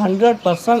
100%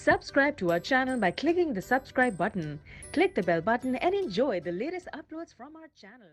Subscribe to our channel by clicking the subscribe button. Click the bell button and enjoy the latest uploads from our channel.